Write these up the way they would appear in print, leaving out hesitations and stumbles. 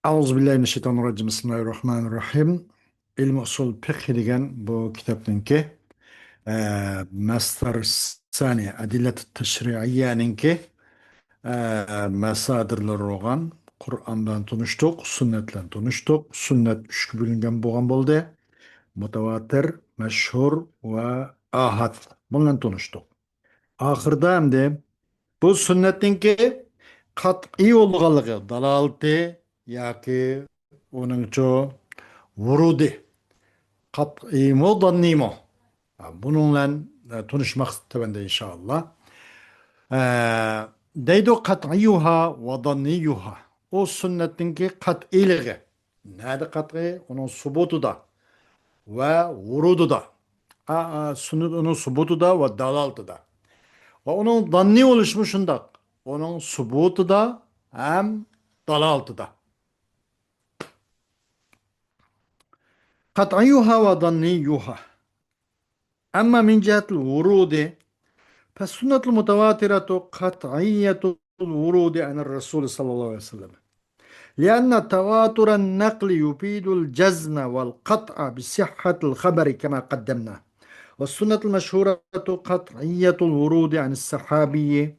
Euzubillahimineşşeytanirracim. Bismillahirrahmanirrahim. İlm usul fiqh degan bu kitobninki Masdar sani adillat teşri'iyyaninki masadirlar olgan. Kur'an'dan tunuştuk, sünnetle tunuştuk. Sünnet üçkü bölüngen boğan boldu. Mutavatir, meşhur ve ahad. Bundan tunuştuk. Ahırda hem de bu sünnetninki kat'i olganlığı, dalaleti yaki onuncu vurudi, kat'i mo, danni mo. Bununla tanışmak tebende inşallah. E, Deydo kat'iyyuha ve danniyuha. O sünnetinki kat'iliği. Nerede kat'i? Onun subutu da ve vurudu da. Sünnet onun subutu da ve dalaltı da. Ve onun danni oluşmuşunda. Onun subutu da hem dalaltı da. Kat'iyyuha ve danniyuha. أما من جهة الورود فالسنة المتواترة قطعية الورود عن الرسول صلى الله عليه وسلم لأن تواتر النقل يفيد الجزم والقطع بصحة الخبر كما قدمنا والسنة المشهورة قطعية الورود عن الصحابي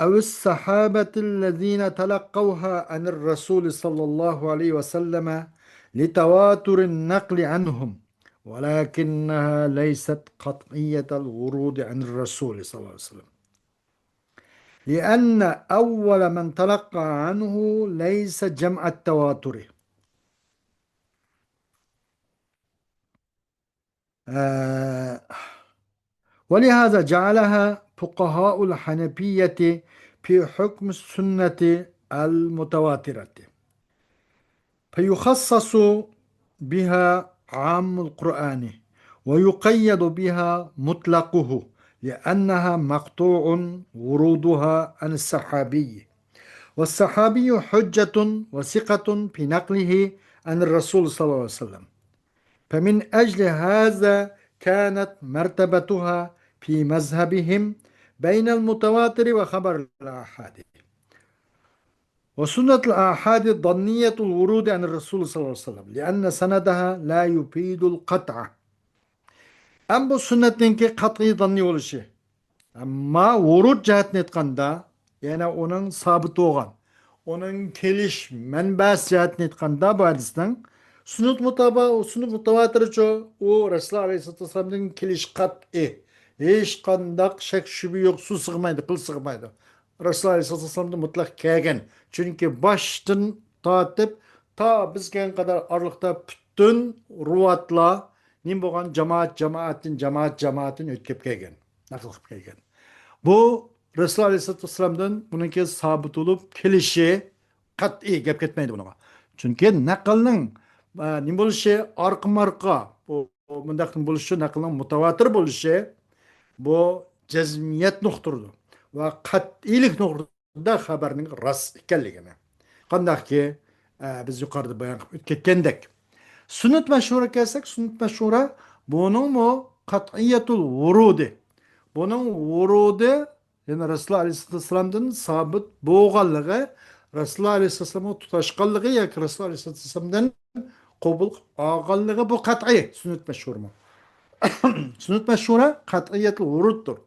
أو الصحابة الذين تلقوها عن الرسول صلى الله عليه وسلم لتواتر النقل عنهم ولكنها ليست قطعية الورود عن الرسول صلى الله عليه وسلم لأن أول من تلقى عنه ليس جمع التواتر آه ولهذا جعلها فقهاء الحنفية في حكم السنة المتواترة فيخصص بها عام القرآن ويقيد بها مطلقه لأنها مقطوع ورودها عن الصحابي والصحابي حجة وثقة في نقله عن الرسول صلى الله عليه وسلم فمن أجل هذا كانت مرتبتها في مذهبهم بين المتواتر وخبر الآحاد وسنة الآحاد ظنية الورود عن الرسول صلى الله عليه وسلم لأن سندها لا يفيد القطع أم bu sünnetinki kat'i zanni oluşu. Ama vurut cihetini etkanda, yani onun sabit olan, onun keliş, menbas cihetini etkanda bu hadisten, sünnet mutavatır ço, o Resulullah Aleyhisselatü Vesselam'ın keliş kat'i. Hiç kandak şek şübhi yok, su sığmaydı, kıl sığmaydı. Resulullah Aleyhisselatü Vesselam'da mutlak kegen. Çünkü baştan tatip, ta biz gen kadar aralıkta bütün ruvatla, nim boğan cemaatin ötkep kegen. Nakıl kılıp kelgen. Bu Resulullah Aleyhisselatü Vesselam'dan bununki sabit olup kelişi kat'i gap ketmeydi buna. Çünkü nakılın ne buluşu arka marka bu mındakın buluşu nakılın mutavatir buluşu bu cezmiyet nokturdu. Ve kat'ilik nokturda haberinin ras ikelligine. Kandak ki biz yukarıda bayan ketkendik. Sünnet meşhura kelsek sünnet meşhura bunun mu kat'iyetul vurudi. Bunun vurudu yani Resulullah Aleyhisselam'dan sabit boğallığı Resulullah Aleyhisselam'a tutaşkallığı ya ki Resulullah Aleyhisselam'dan kabul ağallığı bu kat'i sünnet meşhur mu? Sünnet meşhura kat'iyetul vuruddur.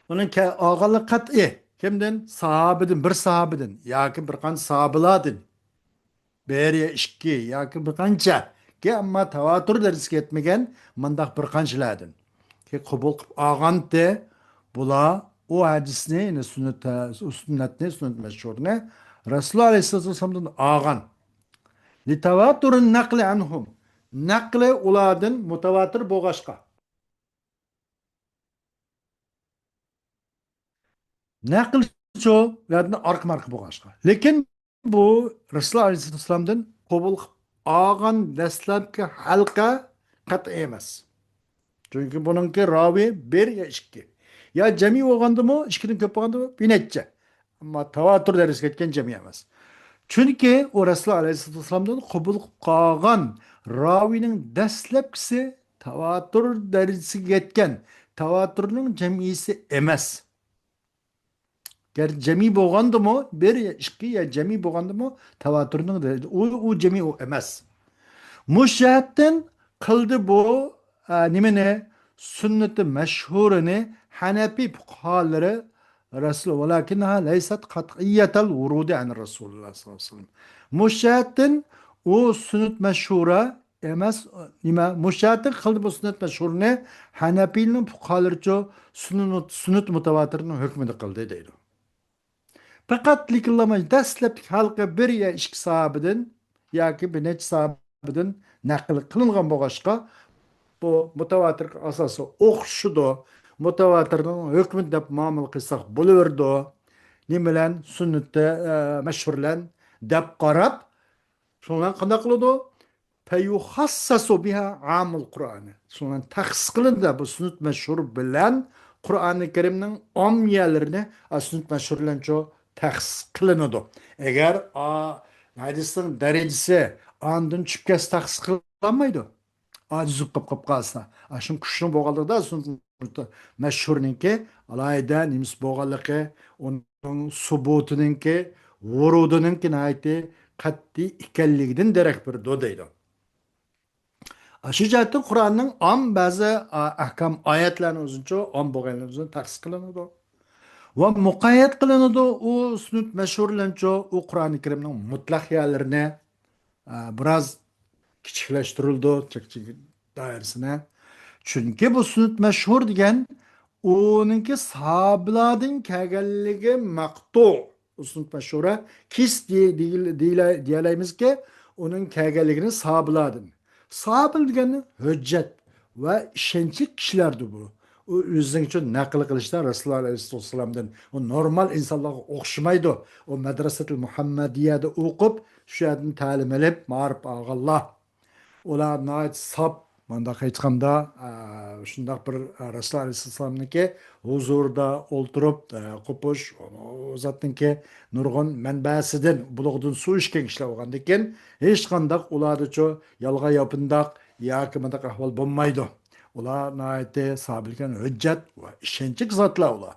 Bunun ağallığı kat'i. Kimden? Sahabedin, bir sahabedin. Yakin bir kan sahabeladin. Beriye işki, yakin bir kanca. Ki amma tevatür dersi etmegen, mandak bir kançıladin. Ki kabul ağant de bula o hadisini ne sünnet meşhurne Resulullah Aleyhisselatü Vesselam'dan ağan li tevatürün nakli anhum nakli uladın mutavatir boğaşka nakl ço verdin ark mark boğaşka lekin bu Resulullah Aleyhisselatü Vesselam'dan kabul ağan deslabki halka kat emas. Çünkü bununki ravi bir ya iki. Ya cemi olgandı mı, işkinin köp olgandı mı, binetçe. Ama tevatür deriz ketken cemi emez. Çünkü o Resulullah Aleyhisselatü Vesselam'dan kabul kağan ravinin deslepkisi tevatür derisi ketken tevatürünün cemisi emez. Cemi boğandı mı? Bir ya iki ya cemi boğandı mı? Tevatürünün de o cemi o emez. Müşahitten kıldı bu nimene sünneti meşhurunu Hanefi fukahaları Resul velakinha leysat kat'iyetel vurudi an Resulullah sallallahu aleyhi ve sellem. Müşahitten o sünnet meşhura emez nima müşahitten kıldı bu sünnet meşhurunu Hanefi'nin fukahaları sünnet mutavatirinin hükmünde kıldı deydi. Fakat likillamaj dastlabki halqa bir ya ikki sahabidan yoki bir necha sahabidan naql qilingan bo'lg'achqa bu mutavatir asosi o'qishido mutavatirning hukmi deb muomala qilsak bo'laverdi nima bilan sunnatda mashhurlan deb qarab shundan qanday qiladi feyuhassasu biha amul Qur'ani shundan taxsis qilindi bu sunnat mashhur bilan Qur'oni Karimning omiyalarini sunnat mashhur bilan tahsis qilinadi. Agar hadisning darajasi andin tushib ketsa tahsis qilinmaydi. Aciz qilib qolsa. Shu kuchli bo'lganligida mashhurninki alayda nemis bo'lganligi, uning subutiningki, vurudininki aytdi qat'iy ekanligidan darak berdi deydi. Shu jihatdan Qur'onning ba'zi ahkam oyatlarni o'zincha bo'lganligini tahsis qilinadi. Va muqayyat qilinadi u sunnat mashhurlancho u Qur'oni Karimning mutlaq yerlarini biroz kichiklashtirildi doirasini. Chunki bu sunnat mashhur degan uningki sahobalardan kelganligi maqtu. Sunnat mashhura kis deyalaymiz-ki, uning kelganligini sahobalardan. Sahoba degani hujjat va ishonchli kishilardir bu. O o'zining uchun naql qilishdan Rasululloh alayhivasallamdan o normal insonlarga o'xshamaydi. O madrasatul Muhammadiyada o'qib, shu yerdan ta'lim olib, ma'rif olganlar. Ular nayt sap manda hechqamda shundoq bir Rasululloh alayhivasallamniki huzurida o'ltirib, qo'pish, o zotniki nurg'un manbasidan, bulug'dan suv ichgan kishilar bo'lgandan keyin hech qanday ulardacho yolg'on yopindoq yoki bunday ahvol bo'lmaydi. Ular nayeti sahabilken hüccet ve işençik zatlar ular.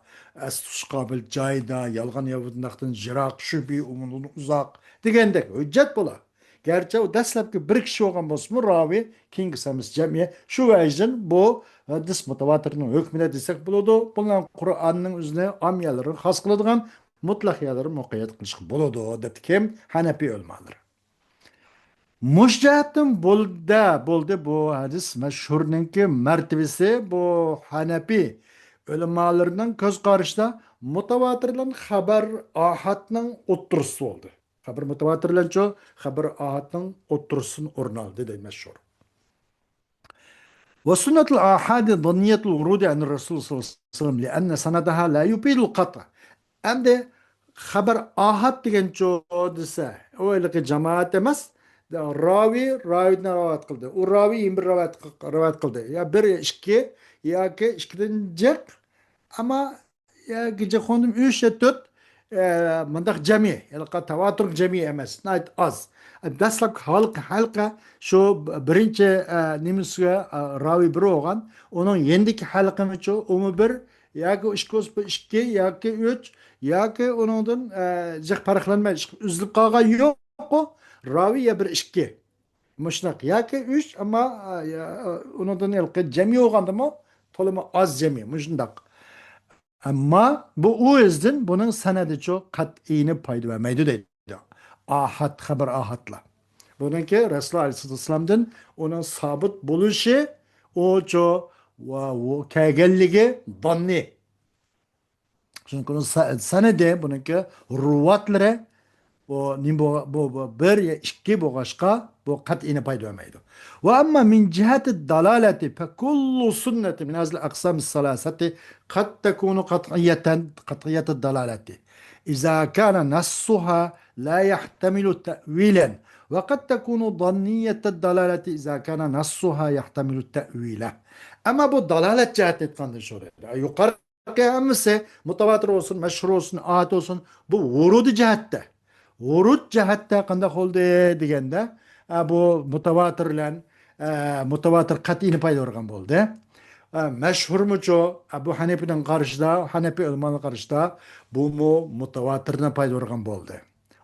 Estus kabil cayda, yalgan yavudundaktan jirak, şübi, umunun uzak degendek hüccet bular. Gerçi o dastlabki bir kishi olgan bo'lsa ravi kengizamiz jamiya shu vajdan bu hadis mutavatirning hukmida desak bo'ladi. Bunlar Qur'onning o'zini amyalari xos qiladigan mutlaq yerlari muqayyat qilish bo'ladi deb kim Hanafi ulamalar. Müşcahatdan bo'ldi bu hadis mashhurninki martabasi bu Hanefi ulamolarning ko'z qarashida mutavatirlan xabar ahadning o'ttirisi bo'ldi. Xabar mutavatirlancho xabar ahadning o'ttirisini o'rin oldi deydi mashhur. Ve sünnetul ahadi zanniyetul urudi an Rasul sallallahu aleyhi ve sellem lianna sanadaha la yufidul qat'a. Endi xabar ahad degan desa, o'yligi jamoat emas. Ravidan rivoyat qildi. U ravi bir rivoyat qildi. Ya bir ikki yoki ikkidan jiq ama yoki jixondim 3 4 mındaq jami, ya'ni tavatur jami emas, nayt az. Dastlab halqa shu birinchi nimasiga ravi bir bo'lgan, uning yendiki halqamichi umi bir yoki ikki yoki 3 yoki uningdan jiq farqlanmaydi. Uzilib qolgan yo'q. Ravi ya bir ikki. Müşnak yoki 3 ama uningdan jami bo'lgandimi, to'limi az jami, müşndaq. Ama bu o'zidan buning sanadi çok qat'iyni foyda vermaydi deydi. Ahad xabar ahadla. Bununki Rasululloh alayhivasallamdan uning sabit bo'lishi o'cho va kelganligi donni. Chunki sanadi bununki ruvatlari bu bir ya ikki bo'lg'achqa bu qat'iyni foyda vermaydi. Ve amma min cihati dalalati fe kullu sünneti min hazil aqsam salasati qad takunu qat'iyeten dalalati. İza kana nassuha la yahtamilu ta'wilan ve qad takunu zanniyeten dalalati iza kana nassuha yahtamilu ta'wila. Ama bu dalalet cihati etkandır şöyle. Yukarı hammasi mutavatir olsun, meşhur olsun, ahad olsun bu vurudu cihatte. Vurud cihatte qanday oldu deganda bu mutavatir bilan mutavatir qat'iyni foyda bergan bo'ldi. Meşhur mu ço? Bu Hanefi'nin karşıda, Hanefi ulmanın karşıda bu mu mutawatirden payda organ boldu.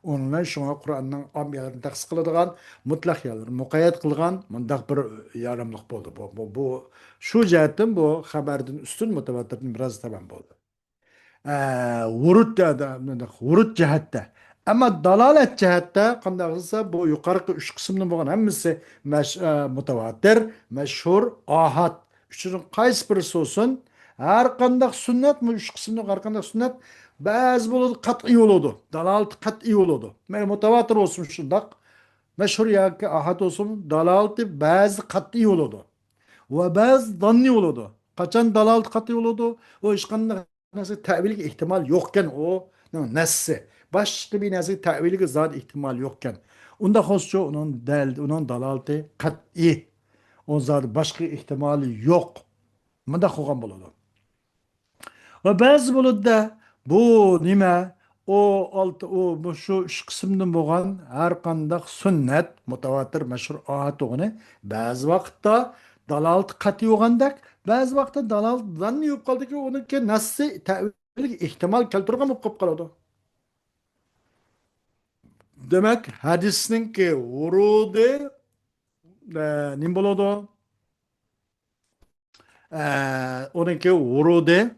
Onunla şuna Kur'an'ın amyalarını taksis kılıdığan, mutlak yaları mukayyet kılgan, mındak bir yarımlık boldu. Şu cihetten bu haberdin üstün mutawatirden biraz taban boldu. Vurut vurut cihette. Ama dalalet cihette kandağılsa bu yukarı üç kısımdan bo'lgan hammasi mutavatir, meşhur, ahad. Üçünün qaysi birisi olsun, her qandaq sünnet mi üç kısımdan her qandaq sünnet bazı buludu kat'i oludu. Dalalet kat'i oludu. Yani mutavatir olsun şundak. Meşhur ya ki ahad olsun dalaleti bazı kat'i oludu. Ve bazı danni oludu. Kaçan dalalet kat'i oludu. O iş qandaq nasıl tevillik ihtimal yokken o nessi. Başka bir nasıl tevillik zat ihtimal yokken. Onda hoşça onun dalaleti kat'i. O zat başka ihtimali yok. Manda kogan buludu. Ve bazı buludu da bu nime o alt o bu şu üç kısımdan bo'lgan her kandak sünnet mutavatir meşhur ahad oğunu bazı vakitte dalalet kat'i olgandak bazı vakitte dalalet zanni yok kaldı ki onu ki nasıl tevillik ihtimal keltirgen болып kaldı. Demek hadisnin ki vurudu nim buludu onunki vurudu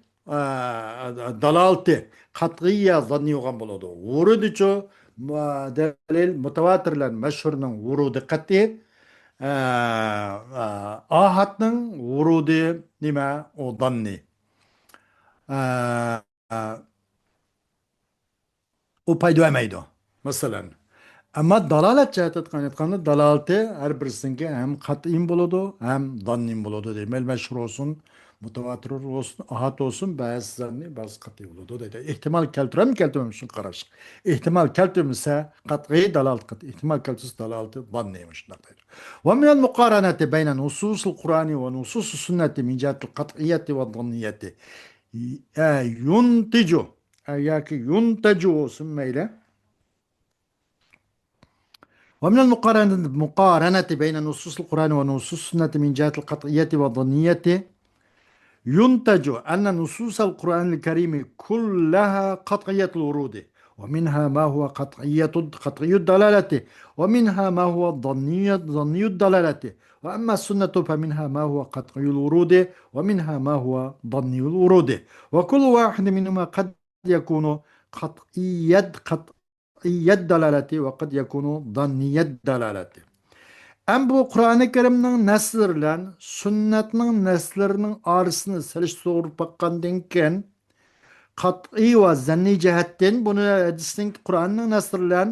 dalalti qat'iyya zanni olgan bo'ladi. Vurudichu dalil mutawatirlar mashhurning vurudi qat'iy ahadning vurudi nima u danni. U paydo emaydi. Masalan, ama dalalet cihetini aytganda dalalati har birisininki ham qat'iy bo'ladi, ham danni bo'ladi deyman. Mashhur olsun, mutawatir olsun, ahad olsun, ba'zi zanni, ba'zi qat'iy bo'ladi deydi. Ehtimal keltirami keltirmashi qarash. Ehtimal keltirmasa qat'iy dalalat qat'iy, ehtimal keltirsa dalalati danni shunday deydi. Wa min al-muqaranati bayna nusus al-Qur'ani wa nusus as-sunnati min jihati al-qat'iyyati wa ad-danniyati yuntiju yaki yuntaju olsun meyle. ومن المقارنة بين نصوص القرآن ونصوص السنة من جهة القطعية والظنية ينتج أن نصوص القرآن الكريم كلها قطعية الورود ومنها ما هو قطعي الدلالة ومنها ما هو ظني الدلالة وأما السنة فمنها ما هو قطعي الورود ومنها ما هو ظني الورود وكل واحد منهما قد يكون قطعي الدلالة وقد يكون ظني الدلالة. Hem bu Kur'an-ı Kerim'nin nesliyle sünnetinin neslerinin arasını seliştirip bakkandan keyin kat'i ve zanni cihetten bunu hadisin Kur'an'ın nesliyle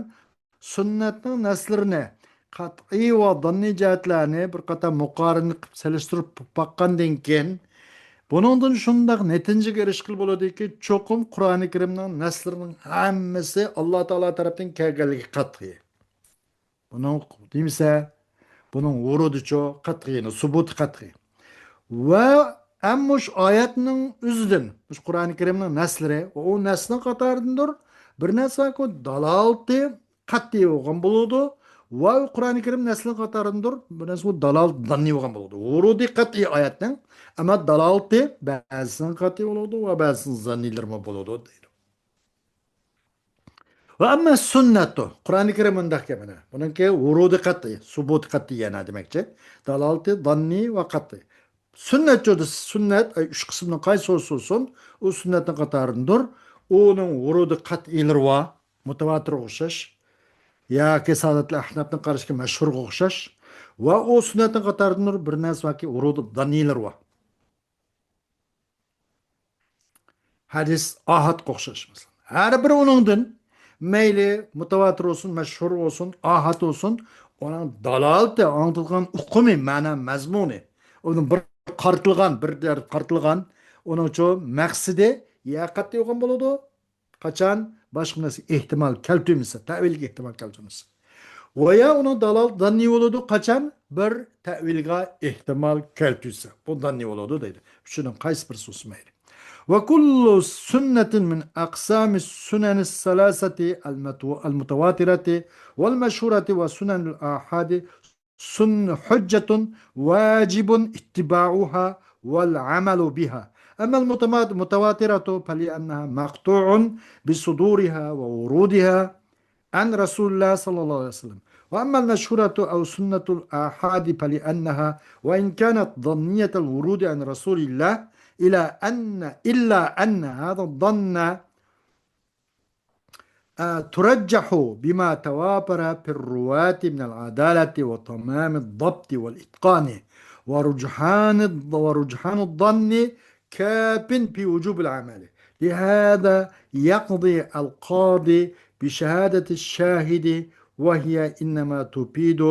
sünnetinin neslerini kat'i ve zanni cihetlerini bir kata mukarını seliştirip bakkandan keyin bunun şundak netince erişkil buladı ki çokum Kur'an-ı Kerim'nin neslerinin hemmesi Allah Teala tarafından kelgeligi kat'i. Bunun deyimse bunun vurudu çoğu kat'ini, subut kat'i. Ve emmuş ayetinin üzüdün, Kur'an-ı Kerim'nin nesleri, o neslin katarındır. Bir nesli ki dalalti kat'i olgan buludu. Ve Kur'an-ı Kerim neslin katarındır. Bir nesli dalal danni olgan buludu. Vurudu kat'i ayetin. Ama dalalti bazısının kat'i buludu ve bazısının zanniler mi buludu değil. Ve ama sünnetu, Kur'an-ı Kerim'in dahkemine. Bununki vurudu kat'i, subut kat'i yana demekçe. Dalalti, danni ve kat'i. Sünnet jodu sünnet, üç kısımdan kaysı olsun, o sünnetin katarındır. Onun vurudu kat'ilir va, mutavatir okşaş. Ya ki saadetli ahnafın karışkı meşhur okşaş. Ve o sünnetin katarındır bir nes var ki vurudu danniler va. Hadis ahad okşaş mesela. Her biri onundan meyli mutavatir olsun, meşhur olsun, ahad olsun. Onun dalalte anlatılgan hukumi, mana mazmuni. Onun bir qartılgan, bir der qartılgan. Onun için maksidi ya qat'i olgan boludu. Kaçan başka nasıl ihtimal keltümüse, tevillik ihtimal keltümüse. Veya onun dalal danni oludu kaçan bir tevilga ihtimal keltüse. Bu danni oludu dedi. Şunun kays bir susmaydı. وكل سنة من أقسام السنن الثلاثة المتواترة والمشهورة وسنن الآحاد حجة واجب اتباعها والعمل بها. أما المتواترة فلأنها مقطوع بصدورها وورودها عن رسول الله صلى الله عليه وسلم. وأما المشهورة أو سنة الآحاد فلأنها وإن كانت ظنية الورود عن رسول الله إلا أن هذا الظن ترجح بما توافر في الرواة من العدالة وتمام الضبط والإتقان، ورجحان الظن كاف في وجوب العمل. لهذا يقضي القاضي بشهادة الشاهد، وهي إنما تفيد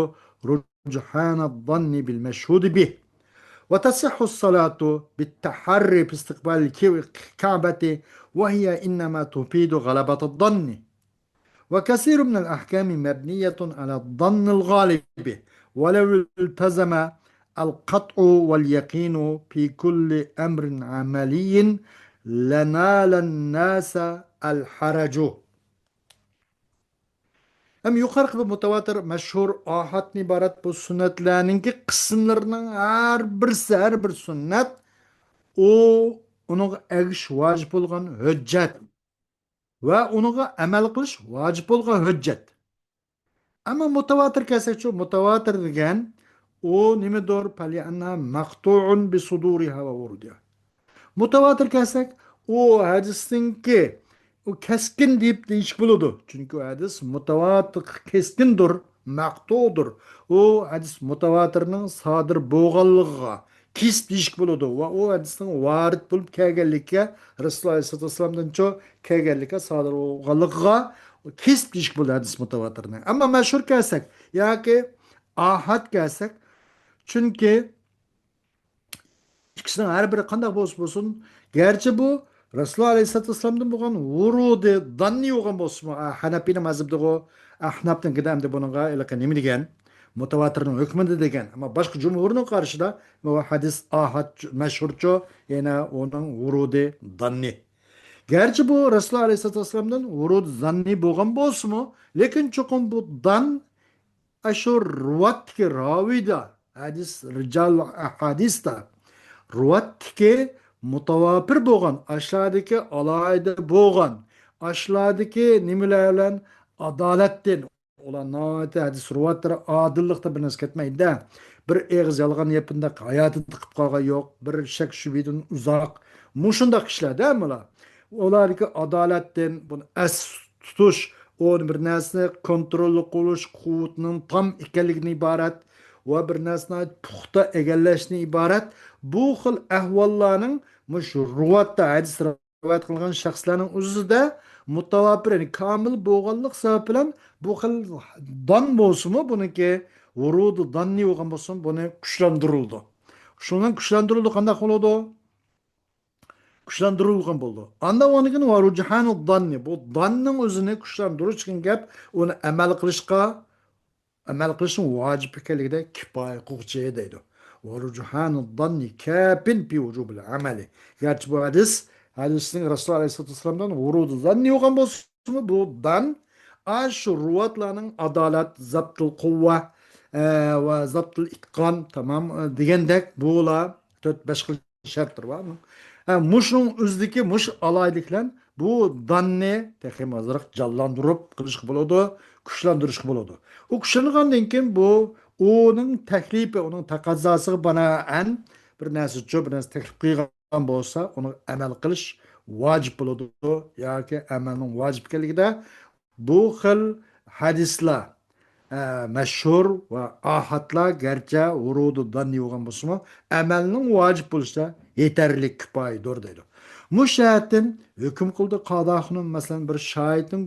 رجحان الظن بالمشهود به. وتصح الصلاة بالتحري في استقبال الكعبة، وهي إنما تفيد غلبة الظن. وكثير من الأحكام مبنية على الظن الغالب، ولو التزم القطع واليقين في كل أمر عملي لنال الناس الحرج. Hem yukarı mutawatir meşhur ahad ibaret bu sünnetlerninki kısımlarının her bir sünnet o onuğa egiş vacip olgan hüccet ve onuğa amel kılış vacip olgan hüccet. Ama mutawatir kelsak şu mutawatir degan o nimedir? Pali anna maqtu'un bi suduriha ve vurudiha. Mutawatir kelsak o hadisninki o keskin deyip değişik buludu. Çünkü o hadis mutawatir keskindir, maqtu'dur. O hadis mutawatirning sadir boğallığa kis değişik buludu. Ve o hadisning varit bulup kelgenlikке Resulullah Aleyhisselatü Vesselam'dan çok kelgenlikке sadir boğallığa kis değişik buludu hadis mutawatirning. Ama meşhur kelsak yoki ahad kelsak çünkü İkisining her biri qanday bo'lsin, gerçi bu Rasululloh alayhissalatu vassalamdan bo'lgan vurudi danni bo'lgan bo'lsin, Hanafiyning mazhabida Ahnafninkida hamda buningga nima degan? Mutawatirning hukmida degan. Ammo boshqa jumhurning qarshida bu hadis ahad mashhurcho, yana uning vurudi danni. Gerçi bu Rasululloh alayhissalatu vassalamdan vurud zanni bo'lgan bo'lsin, lekin cho'qim bu dan ashur ruvatki ravida hadis rijal hadisda ruvatki mutavapir bo'lgan, ashladagi alayda bo'lgan, ashladagi nimalar bilan adolatdan ular navati hadis ruvatlar adillikda bir narsa ketmaydi. Bir eg'iz yolg'on yapinda hayotini tiqib qolgan yo'q, bir shak shubhadan uzoq. Mushundaq ishlarda bular. Ularga adolatdan buni as tutish, o'n bir narsani kontrol qilish quvvatning tam ekanligidan iborat va bir narsani puxta egallashdan iborat. Bu xil ahvollarning mush ruvatda hadis rivoyat qilgan shaxslarning o'zida mutavafir, ya'ni komil bo'lganlik sabab bilan bu xil don bo'lsinmi, buniki vurudi donni bo'lgan bo'lsin, buni kuchlantirildi. Shundan kuchlantirildi, qanday qiladi? Kuchlantirilgan bo'ldi. Anda onigini varujhanu donni, bu donning o'zini kuchlantirish degan gap, uni amal qilishning vojib ekanligida kifoya qiluvchi deydi. Varujhanu donni kafin fi vujubil amali. Gerçi bu hadisning Rasululloh alayhissalatu vassalamdan vurudi donni bo'lgan bo'lsa, bu dan shu ruvatlarning adolat, zabtul quvva va zabtul itqon tamam degandek bular 4-5 xil shartlar var. Muşun o'zidagi mush alayliklar bu danni texim azroq jonlantirib qilish bo'ladi, kuchlantirish bo'ladi. U kuchlangandan keyin bu uning taklifi, uning taqozzosiga binoan bir narsa bir narsa taklif qilgan bo'lsa, uni amal qilish vojib bo'ladi yoki amalning vojib ekanligida bu xil hadislar mashhur va ahadlar garchi vurudi danni bo'lgan bo'lsa-mu, amalning vojib bo'lishda yetarli kifoyadir deydi. Mushahatin hukm qildi qodoxunum masalan bir shohidning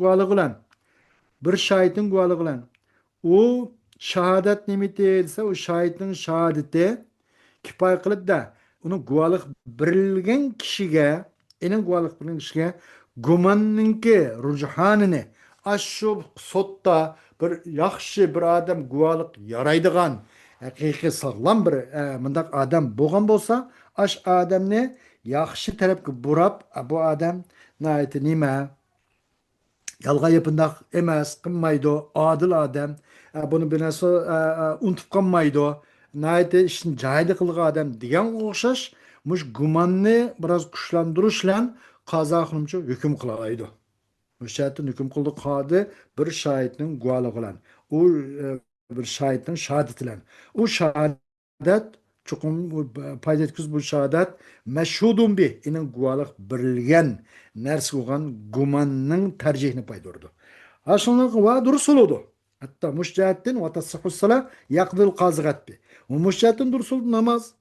guvohi bilan u shahodat nimati desa, u shohidning shahodati kifoya qilibdi. Uni guvohlik berilgan kishiga, gumonninki rujhanini shu sotda bir yaxshi bir odam guvohlik yaraydigan haqiqiy sog'lom bir mundaq odam bo'lgan bo'lsa, ash odamni yaxshi tarafga burab, bu odam nima yolg'on yapındoq emas, qilmaydi, odil odam, buni bir narsa unutib qolmaydi, ishni joyida qilgan odam degan o'xshash mush gumanni biroz kuchlandirish bilan qazo qiluvchi hukm qila oladi. Müşahittin hüküm kıldı kadı bir şahitinin guvalı kılan. O bir şahitinin şehadet ilen. O şehadet çukum payda etkisiz bu şehadet meşhudun bi inin guvalık birilgen nersi olan gumanının tercihini paydurdu. Aşınlık va dursul oldu. Hatta müşahittin ve tasihhus sala yakdil kazıgat bi. O müşahittin dursul namaz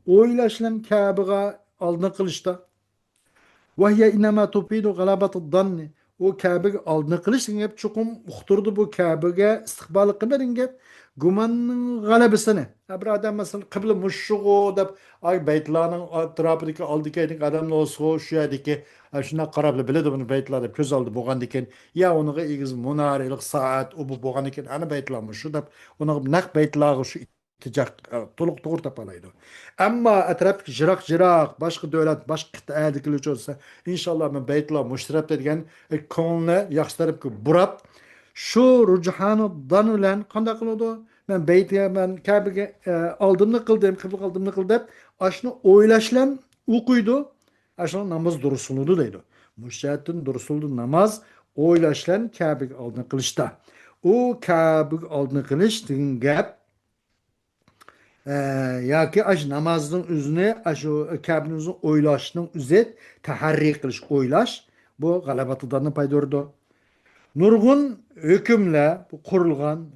oylaşılan Kabe'ga aldığını kılıçta. وهي إنما تفيد غلبة الظن o Kabe'ge aldığını kılıçtın hep çokum uxturdu bu Kabe'ge istikbalı kılmadın hep gumanın galebesini. Bir adam mesela kıblı muşşuğu da ay beytlanın etrafındaki aldık edik adamla olsa şu yerdeki şuna qarablı biledi bunu beytlarda köz aldı boğan diken ya onu igiz munarilik saat o bu boğan diken ana beytlanmış şu da onu nak beytlağı şu itecek toluk doğru tapalaydı. Ama etrafdaki jirak başka devlet başka kıtayadikiler olsa inşallah ben beytla müşterep dediğin konuğuna yaxşılarıp ki burap şu rucuhanı dan ulan kanda kılıyordu. Ben beytiye ben Kabe'ge aldığımını kıldım, kıblık aldığımını kıldım. Aşını oylaşlan ukuydu. Aşını namaz durusuludu deydi. Müşahittin durusuludu namaz oylaşlan Kabe'ge aldığını kılıçta. O Kabe'ge aldığını kılıç dediğin gap ya ki aş namazın üzerine aş o Kabe'nin üzerine oylaşının üzet taharri kılış oylaş bu galabatıdan paydordu. Nurgun hükümle kurulgan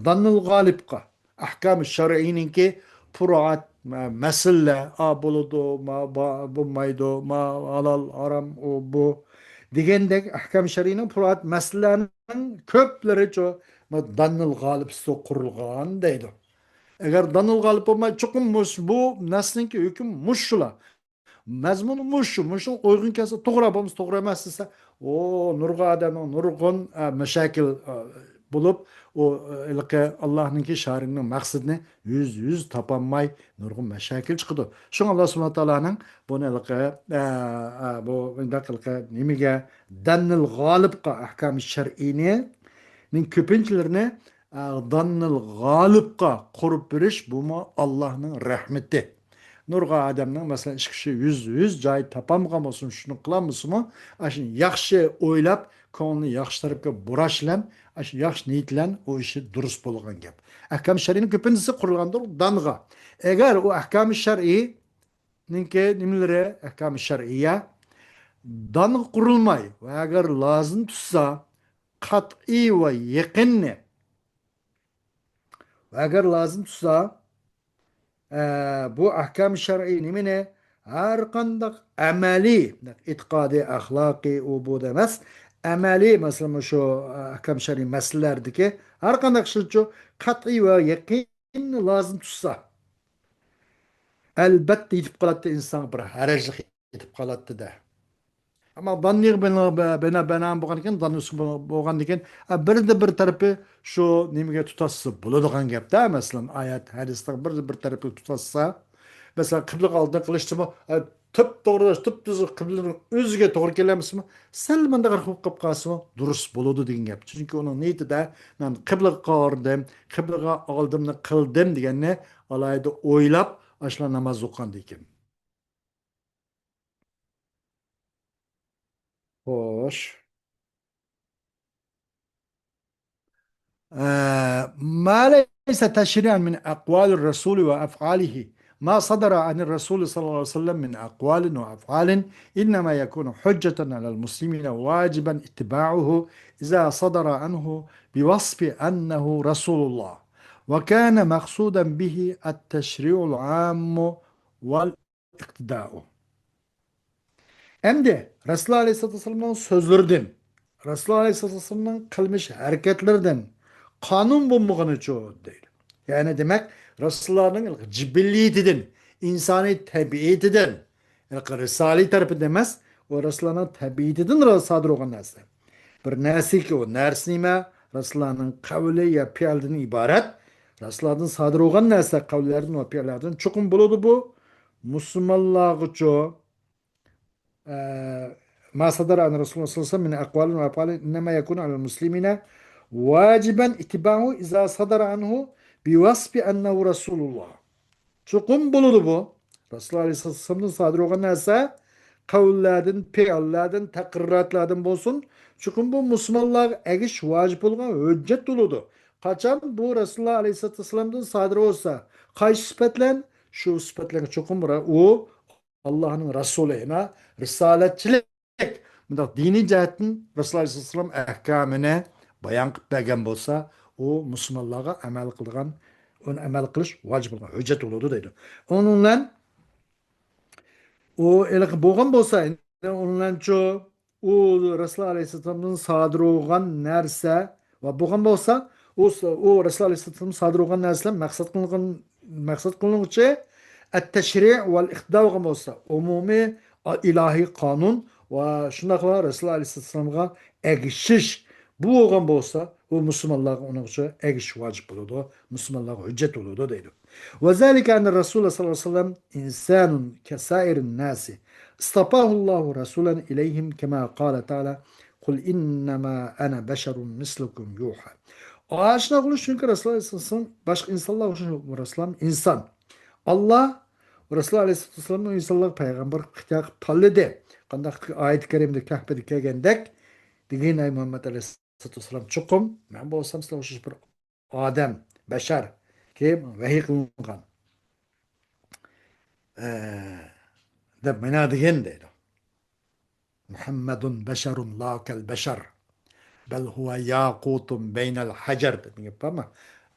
danıl galipka ahkam-ı şer'inin ki furuat mesele a buludu ma bu maydo ma halal haram o bu degендek ahkam-ı şer'inin furuat meselenin köpleri ço danıl galip kurulgan deydi. Eğer danıl galip olmay çıkınmış bu neslinki hüküm muşşula. Mazmunu muşşu, muşşu uygun kese toğra bulmuş, toğra emas dese o nurga adamın nurgun meşakil bulup o ilke Allah'ınki şarinin maksadını yüz tapanmay nurgun meşakil çıkıdı. Şun Allah subhanahu ta'ala'nın bunu ilke bu ilke nimige danıl galipka ahkam-ı şer'ini min köpünçlerine dannıl galipka kurup biriş bu mu Allah'ın rahmeti. Nurga adamның mesela iş kişi yüz cay tapamgan olsun şunu kılamısın mı? Aşın yaxşı oylap konuyu yaxşı tarafga buraşlan, aşın yaxşı niyetlen o işi durus bolgan gap. Ahkam şer'inin köpüncesi kurulgandır danğa. Eğer o ahkam şer'i ninke nimlere ahkam şer'iyye danğa kurulmay ve eğer lazım tutsa kat'i ve yekinni ve eğer lazım tutsa bu ahkam şer'i nimine her kandak ameli itikadi ahlaki o bu demez ameli mesela şu ahkam şer'i meselelerdeki her kandak şu kat'i ve yakin lazım tutsa elbette yetip kalattı insan bir harajlık yetip kalattı da. Ama danniq bana bolgan danus bolgan diken bir tarafı şu nimege tutası buladigan gap da mesela ayet hadisde bir tarafı tutasa mesela kıble aldığında kılıçtımı tıp doğru tıp düz kıblenin özüge doğru kelemizmi selmanda qarqıp qap qasımı durus buludu degan gap. Çünkü onun niyeti de ben kıble qardım, kıblege aldımını kıldım deganni alayda oylap aşla namaz o'qan ekan. Xo'sh. ما ليس تشريعا من أقوال الرسول وأفعاله ما صدر عن الرسول صلى الله عليه وسلم من أقوال وأفعال إنما يكون حجة على المسلمين واجبا اتباعه إذا صدر عنه بوصف أنه رسول الله وكان مقصودا به التشريع العام والاقتداء. Hem de Resulullah Aleyhisselatü Vesselam'ın sözlerden, Resulullah Aleyhisselatü Vesselam'ın kılmış hareketlerden kanun bulmağını çoğu değil. Yani demek Resulullah'ın cibilliyetinden, insani tabiiyetinden, yani Risale-i tarafı demez, o Resulullah'ın tabiiyetinden sadır olan nesne. Bir nesli ki o nersnime Resulullah'ın kavli ya piyalden ibaret, Resulullah'ın sadır olan nesne kavlilerden ve piyallerden çokum buludu bu. Müslümanlığı çoğu ما صدر عن رسول الله صلى الله عليه وسلم من أقوال وأفعال إنما يكون على المسلمين واجبا اتباعه إذا صدر عنه بوصف أنه رسول الله. Çukum buludu bu. Resulullah Aleyhisselam'ın sadır olan narsa kavullardan, peyallardan, takrirratlardan bolsun. Çünkü bu Müslümanlar egiş vacip olan hüccet doludu. Kaçan bu Resulullah Aleyhisselam'dan sadır olsa, kayış sıfatlen, şu sıfatlen çokum bura, o Allah'ın Resulüne, risaletçilik, bunda dini cihetin Resulullah Aleyhisselam ahkamine bayan qıp bergen bolsa, o Müslümanlara amel kılgan, onu amel kılış vacip olan hüccet doludu deydi. Onunla o elek boğan bolsa onunlanço o Resulullah Aleyhisselam'ın sadır olgan nerse ve boğan bolsa o Resulullah Aleyhisselam'ın sadır olgan nerse maksat kılınıcı et-teşri' vel-iqda olgan bolsa umumi ilahi kanun ve şundakla Resulullah Aleyhisselam'a egişiş bu olgan bolsa o Müslümanlar onun için egiş vacip olurdu. Müslümanlar hüccet olurdu deydi. وذلك أن الرسول صلى الله عليه وسلم إنسان كسائر الناس اصطفاه الله رسولا إليهم كما قال تعالى قل إنما أنا بشر مثلكم يوحى. Ağaçına kuluş çünkü Resulullah Aleyhisselam başka insanlar için Resulullah insan. Allah Resulullah Aleyhisselam'ın insanlar peygamber kitap pallede. Kandak ayet-i kerimde kahpede kegendek digin ay Muhammed Aleyhisselam çokum. Ben bu olsam size bir Adem, beşer kim vehiy kılıngan. De bana diyen dedi. Muhammedun beşerun la kel beşer. Bel huve yakutun beynel hacer. Dedi ama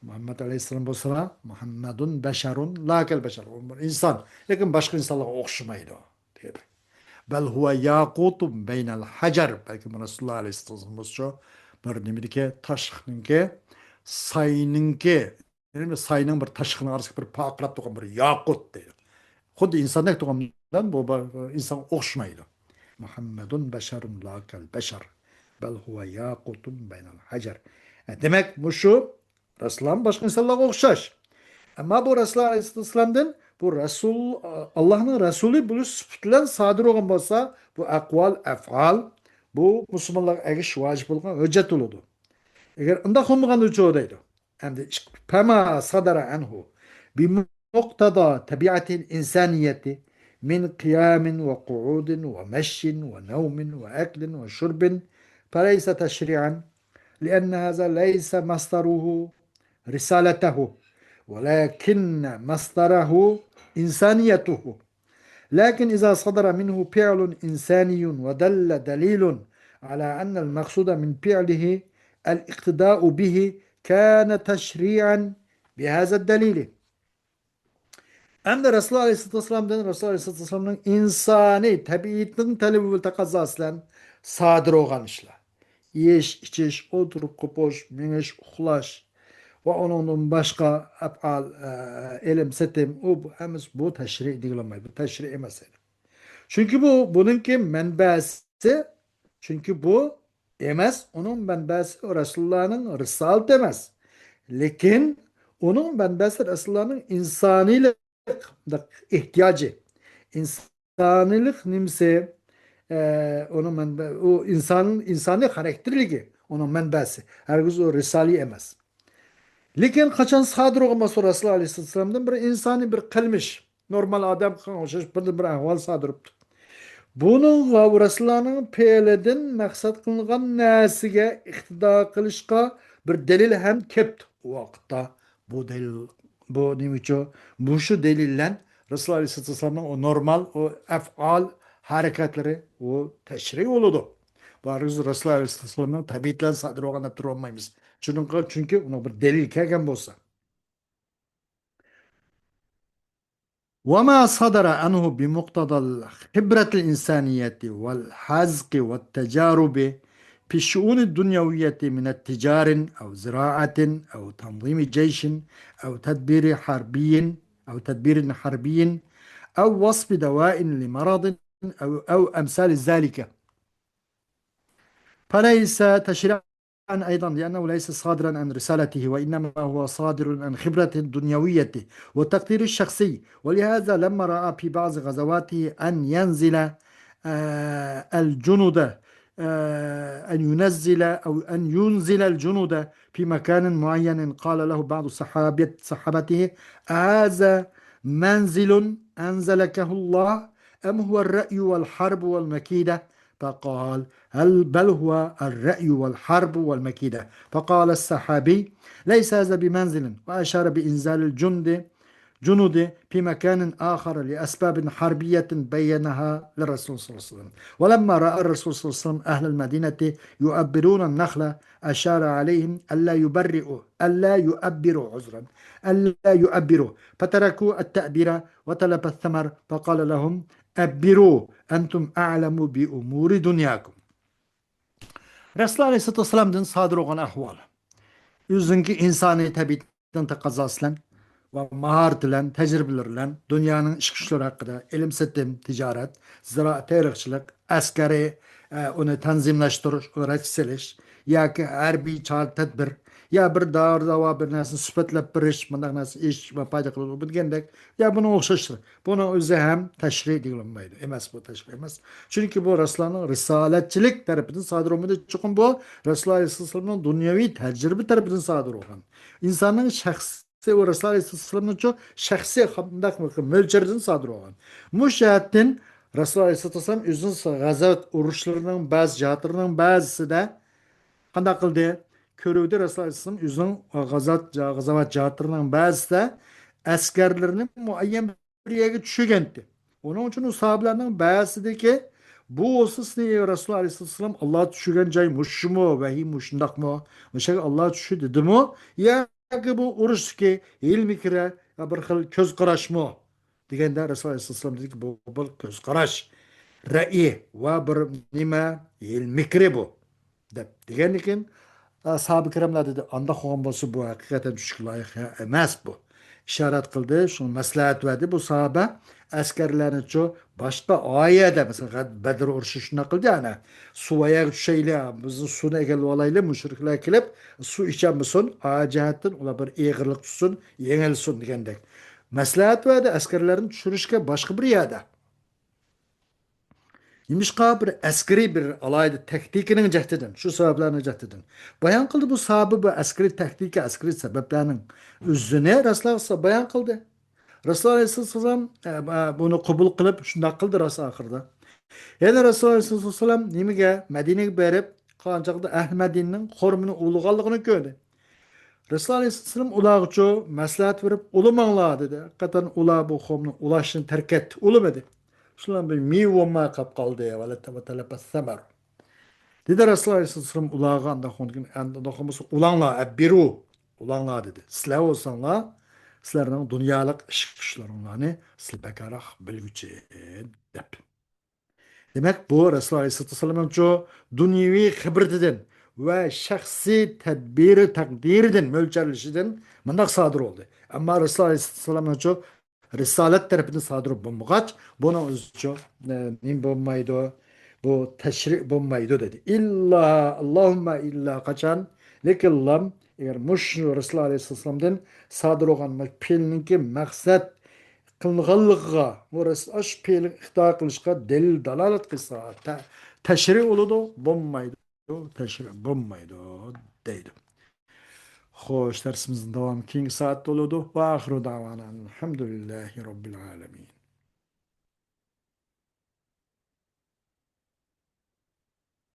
Muhammed Aleyhisselam bu sıra Muhammedun beşerun la kel beşer. İnsan. Lakin başka insanlara okşamaydı o. Dedi. Bel huve yakutun beynel hacer. Belki Resulullah Aleyhisselam bu sıra bir demirke taşkınke sayınınke sayının bir taşkının arası bir pakrap tokan bir yakut dedi. Xuddi insandek to'g'amdan bu inson o'xshamaydi. Muhammadun basharun la kal bashar. Bal huwa yaqutun baynal hajar. Demak, bu shu Rasululloh boshqa insonlarga o'xshash. Ammo bu Rasululloh Aleyhisselam'dan bu Rasul Allohning rasuli bo'lish sifatidan sodir bo'lgan bo'lsa, bu aqval, af'al bu musulmonlarga agish vojib bo'lgan hujjat bo'ladi. Agar undaq bo'lmaganda deydi. Endi fama sadara anhu بمقتضى طبيعة الإنسانية من قيام وقعود ومشي ونوم وأكل وشرب فليس تشريعا لأن هذا ليس مصدره رسالته ولكن مصدره إنسانيته لكن إذا صدر منه فعل إنساني ودل دليل على أن المقصود من فعله الاقتداء به كان تشريعا بهذا الدليل. Hem de Resulullah Aleyhisselam'ın insani, tabiatının talebi ve takazasıyla sadır olan işler. Yeş, içiş, oturup kopuş, meniş, uxlaş ve onun başka afal, elim, setim, o hemiz bu teşri edilemez, bu teşri emez. Çünkü bununki menbesi, çünkü bu emez, onun menbesi Resulullah'ın Risal demez. Lakin onun menbesi Resulullah'ın insaniyle ihtiyacı. İnsanilik nimse onun o insani karakterligi onun menbesi. Herkes o risali emez. Lakin kaçan sadır olması Resulullah Aleyhisselam'dan bir insani bir kılmış. Normal adam bir ahval sadır oldu. Bunun ve Resulullah'ın peyleden maksat kılınan nasiga iktida kılışka bir delil hem kept o vakitte bu delil bu nimiço bu şu delillen Resulullah Aleyhisselam'ın o normal o ef'al hareketleri o teşri oludu. Bu arız Resulullah Aleyhisselam'ın tabiatla sadır olana durmayız. Çünkü ona bir delil kelgen bolsa. وما صدر عنه بمقتضى الخبرة الإنسانية والحزق والتجارب في الشؤون الدنيوية من التجار أو زراعة أو تنظيم جيش أو تدبير حربي أو وصف دواء لمرض أو أمثال ذلك فليس تشريعا أيضا لأنه ليس صادرا عن رسالته وإنما هو صادر عن خبرة دنيوية وتقدير الشخصي ولهذا لما رأى في بعض غزواته أن ينزل الجنود أن ينزل الجنود في مكان معين قال له بعض صحابته هذا منزل أنزلكه الله أم هو الرأي والحرب والمكيدة؟ فقال بل هو الرأي والحرب والمكيدة. فقال الصحابي ليس هذا بمنزل، وأشار بإنزال جنود في مكان آخر لأسباب حربية بينها للرسول صلى الله عليه وسلم. ولما رأى الرسول صلى الله عليه وسلم أهل المدينة يؤبرون النخلة أشار عليهم ألا يؤبروا عذرا ألا يؤبروا، فتركوا التأبير وطلب الثمر، فقال لهم أبروا أنتم أعلم بأمور دنياكم. Resulullah Aleyhisselatü Vesselam'dan sadır olan ahval. Yüzünkü insani tabiatın taqazasılan ve maharet bilen, tecrübeler bilen dünyanın iş güçleri hakkında ilim setim, ticaret, ziraat, tarihçilik, askeri, onu tanzimleştiriş, öğretisiş, ya ki harbiy çağ tedbir, ya bir dava bir narsani sifatlab berish, bunday narsa ish va paydo qilib bilgandek, ya buni o'xshashdir. Buni o'zi ham tashrih deyilmaydi. Emas, bu tashrih emas. Chunki bu Rasulullohning risolatchilik tarafidan sodir bo'lmaydi. Chunki bu Rasululloh alayhisolamning dunyoviy tajriba tarafidan sodir bo'lgan. İnsanın shaxsiy va Rasululloh alayhisolamning shaxsiy mo'lcharidan sodir bo'lgan. Bu jihatdan Rasululloh alayhisolam o'zining g'azot urushlarining ba'zi jihatlarining ba'zisida qanday qildi? Körüvde Resulullah Aleyhisselam yüzün gazavat cihatlarının bazısı da askerlerini muayyen bir yere düşügendi. Onun için o sahabelerinin bazısı ki bu olsasını Resulullah Aleyhisselam Allah düşügen cay muş mu vehi muşundak mı? Mesela Allah düşü dedi mi? Ya ki bu uruş ki ilmi kire ya bir xil köz qaraş mı? Degende Resulullah Aleyhisselam dedi ki bu bir köz qaraş. Ra'i ve bir nima ilmi kire bu. Degenlikin Ashab-ı kiramlar dedi, anda qo'ygan bo'lsa bu haqiqatan tushga loyiq emas bu. İşaret qildi, shuni maslahat berdi bu sahoba askarlarni chu boshqa oyada masalan Badr urushi shuna qildi ana. Suvaga tushaylar, bizni suvni egallab olaylik, mushriklar kelib suv ichamison, jihatdan ular bir eg'irlik tutsin, yengilsin degandek. Maslahat berdi askarlarni tushirishga boshqa bir yerda. Nimishqa bir askeri bir alayda taktikining jahtidan, shu sabablarning jahtidan. Bayon qildi bu sababi bu askeri taktika, askeri sabablarning o'zini Rasululloh bayon qildi. Rasululloh alayhisalom buni qabul qilib shunday qildi rasul oxirida. Yana Rasululloh alayhisalom nimaga Madinaga berib, qanchaqda ahli Madinaning hurmini ulug'anligini ko'rdi. Rasululloh alayhisalom ularga maslahat berib, ulamanglar dedi. Haqiqatan ular bu hurmni ulashni tark etdi, ulamadi. Şulan bir miyvama kap kaldı ya valla tabatala samar. Dedi Resulullah Aleyhisselam ulağa anda dokuması ulanla ebbiru ulanla dedi. Sizler olsanlar sizlerden dünyalık iş kuşlarını siz bekarak bilgüçe dep. Demek bu Resulullah Aleyhisselam'ın çoğu dünyevi hibritinden ve şahsi tedbiri takdirden mölçerleşiden mındak sadır oldu. Ama Resulullah Aleyhisselam'ın çoğu Risalet tarafından sadır bulmagaç buna özçü nim bulmaydı bu teşri bulmaydı dedi. İlla Allahümme illa kaçan lekillam eğer muş Resulullah Aleyhisselam'dan sadır olan pelninki maksat kılınğanlığa bu aş pelin ihtar kılışka delil dalalet kısa teşri oludu bulmaydı teşri bulmaydı deydi. Xo'sh, darsimizning davomı keyingi soatda bo'ladi. Va axiru da'vana alhamdulillahi robbil alamin.